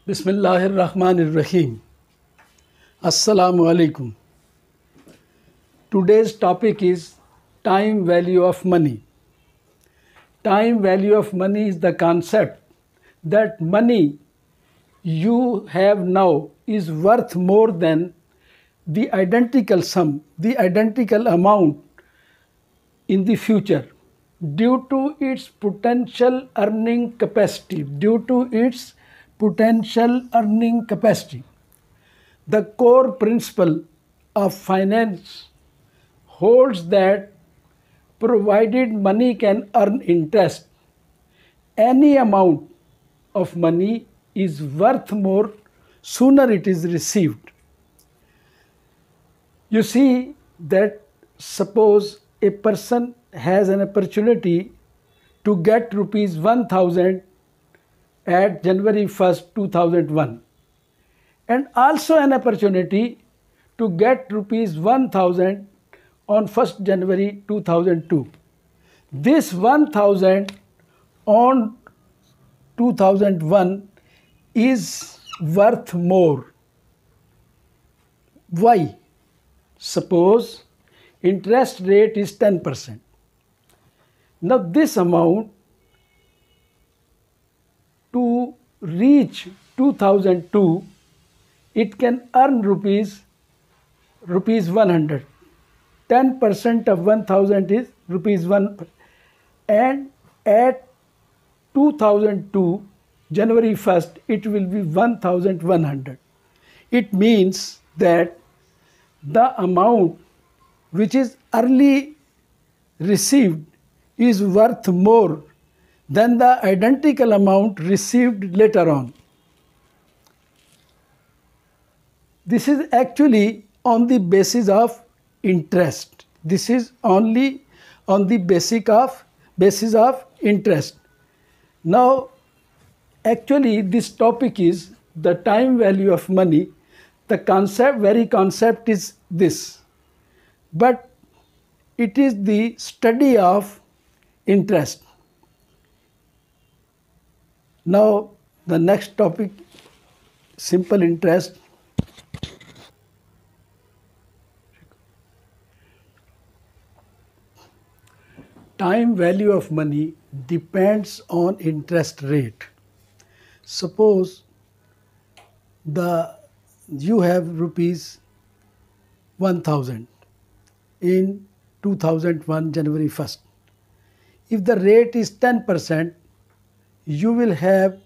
Bismillahirrahmanirrahim. Assalamu alaikum. Today's topic is time value of money. Time value of money is the concept that money you have now is worth more than the identical sum, the identical amount in the future due to its potential earning capacity, The core principle of finance holds that provided money can earn interest, any amount of money is worth more sooner it is received. You see that suppose a person has an opportunity to get rupees 1000 at January 1st, 2001 and also an opportunity to get rupees 1000 on 1st January 2002. This 1000 on 2001 is worth more. Why? Suppose interest rate is 10%. Now this amount to reach 2002, it can earn rupees 100. 10% of 1000 is rupees 1, and at 2002 January 1st it will be 1100. It means that the amount which is early received is worth more than the identical amount received later on. This is actually on the basis of interest. This is only on the basis of interest. Now, actually this topic is the time value of money. The very concept is this, but it is the study of interest. Now, the next topic, simple interest. Time value of money depends on interest rate. Suppose you have rupees 1000 in 2001 January 1st. If the rate is 10%, you will have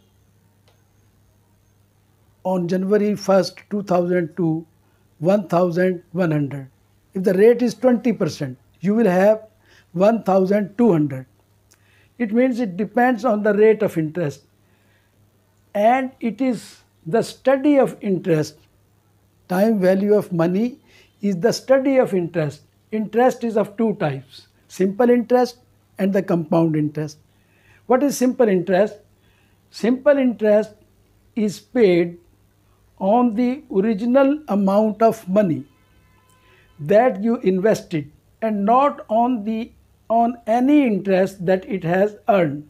on January 1st 2002 1100. If the rate is 20%, you will have 1200. It means it depends on the rate of interest, and it is the study of interest. Time value of money is the study of interest. Interest is of two types, simple interest and the compound interest. What is simple interest? Simple interest is paid on the original amount of money that you invested and not on any interest that it has earned.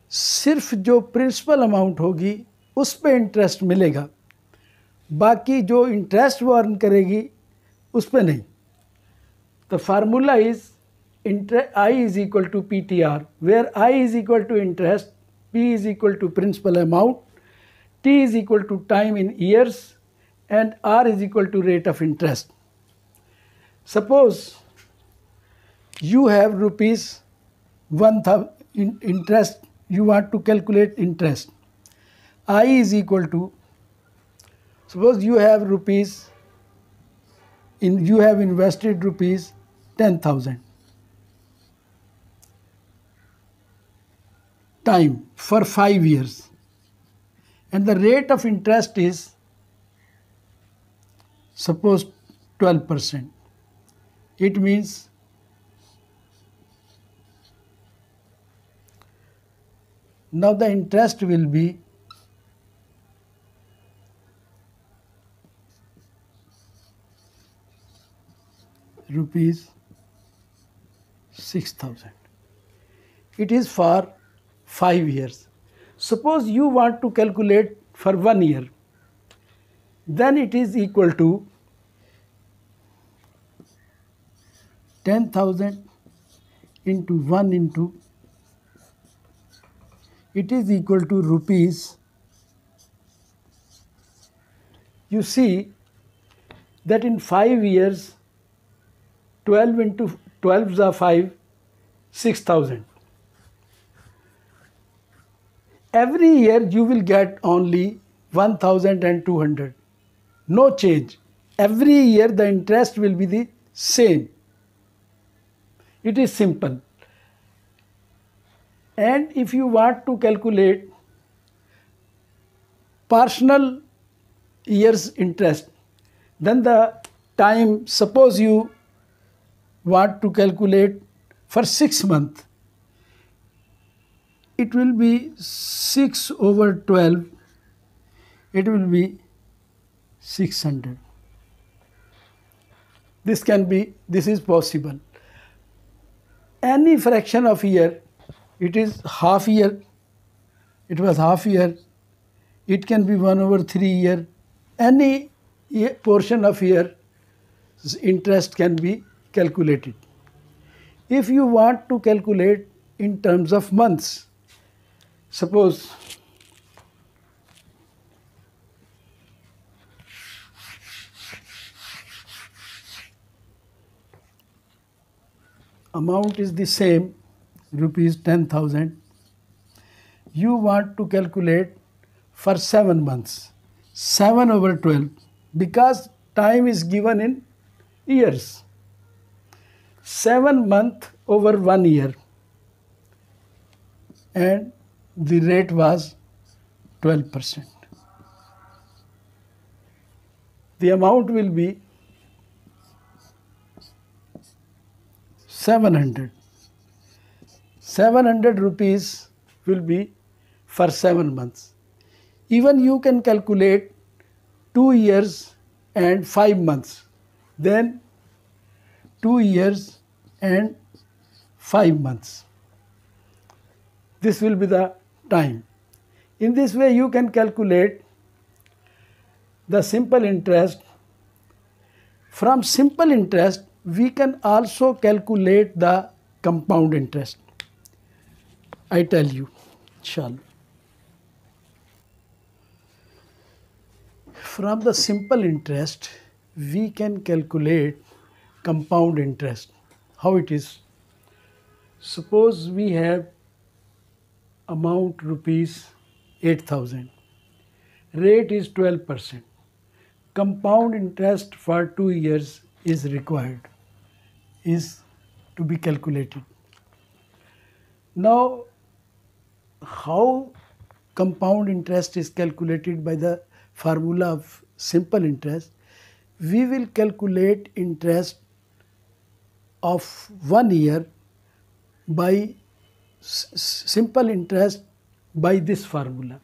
सिर्फ जो principal amount होगी उस पे interest मिलेगा, बाकी जो interest वो earn करेगी उस पे नहीं. The formula is I is equal to PTR, where I is equal to interest, P is equal to principal amount, T is equal to time in years, and R is equal to rate of interest. Suppose you have rupees 1000 interest, you want to calculate interest. I is equal to, suppose you have invested rupees 10,000. Time for 5 years, and the rate of interest is suppose 12%. It means now the interest will be rupees 6,000. It is for 5 years. Suppose you want to calculate for 1 year, then it is equal to 10,000 into 1 into, it is equal to rupees. You see that in 5 years, 12 into 12 is 5, 6,000. Every year you will get only 1,200. No change. Every year the interest will be the same. It is simple. And if you want to calculate partial year's interest, then the time, suppose you want to calculate for 6 months, it will be 6 over 12, it will be 600. This is possible. Any fraction of year, it is half year, it was half year, it can be 1 over 3 year, any portion of year interest can be calculated. If you want to calculate in terms of months, suppose amount is the same, rupees 10,000. You want to calculate for 7 months, 7 over 12, because time is given in years. 7 months over 1 year, and the rate was 12%. The amount will be 700. 700 rupees will be for 7 months. Even you can calculate 2 years and 5 months. Then 2 years and 5 months. This will be the time. In this way you can calculate the simple interest. From simple interest we can also calculate the compound interest. I tell you, inshallah. From the simple interest we can calculate compound interest. How it is? Suppose we have amount rupees 8,000. Rate is 12%. Compound interest for 2 years is required, is to be calculated. Now, how compound interest is calculated by the formula of simple interest? We will calculate interest of 1 year by simple interest by this formula.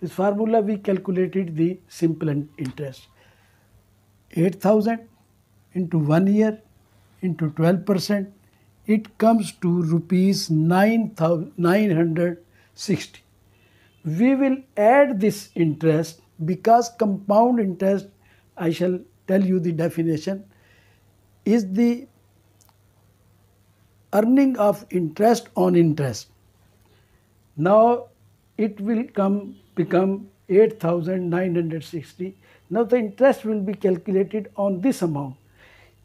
This formula we calculated the simple interest. 8,000 into 1 year into 12%, it comes to rupees 960. We will add this interest because compound interest, I shall tell you the definition, is the earning of interest on interest. Now it will become 8,960. Now the interest will be calculated on this amount.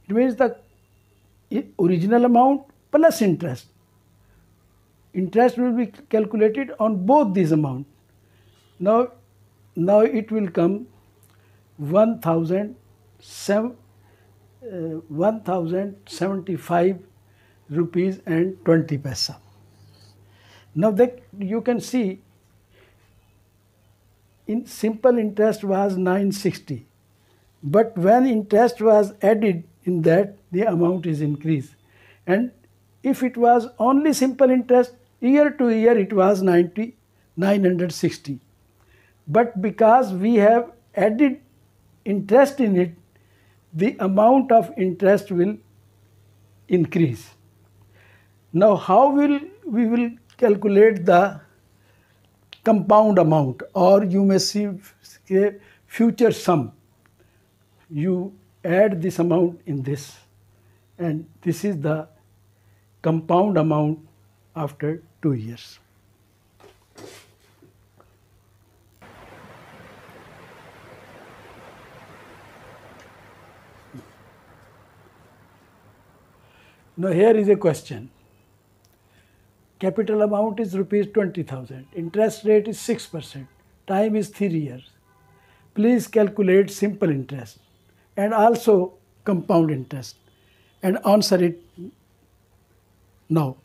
It means the original amount plus interest. Interest will be calculated on both these amounts. Now it will come 1,075 rupees and 20 paisa. Now that you can see, in simple interest was 960, but when interest was added in that, the amount is increased. And if it was only simple interest, year to year it was 960. But because we have added interest in it, the amount of interest will increase. Now how we will calculate the compound amount, or you may see a future sum. You add this amount in this, and this is the compound amount after 2 years. Now here is a question. Capital amount is rupees 20,000. Interest rate is 6%. Time is 3 years. Please calculate simple interest and also compound interest and answer it now.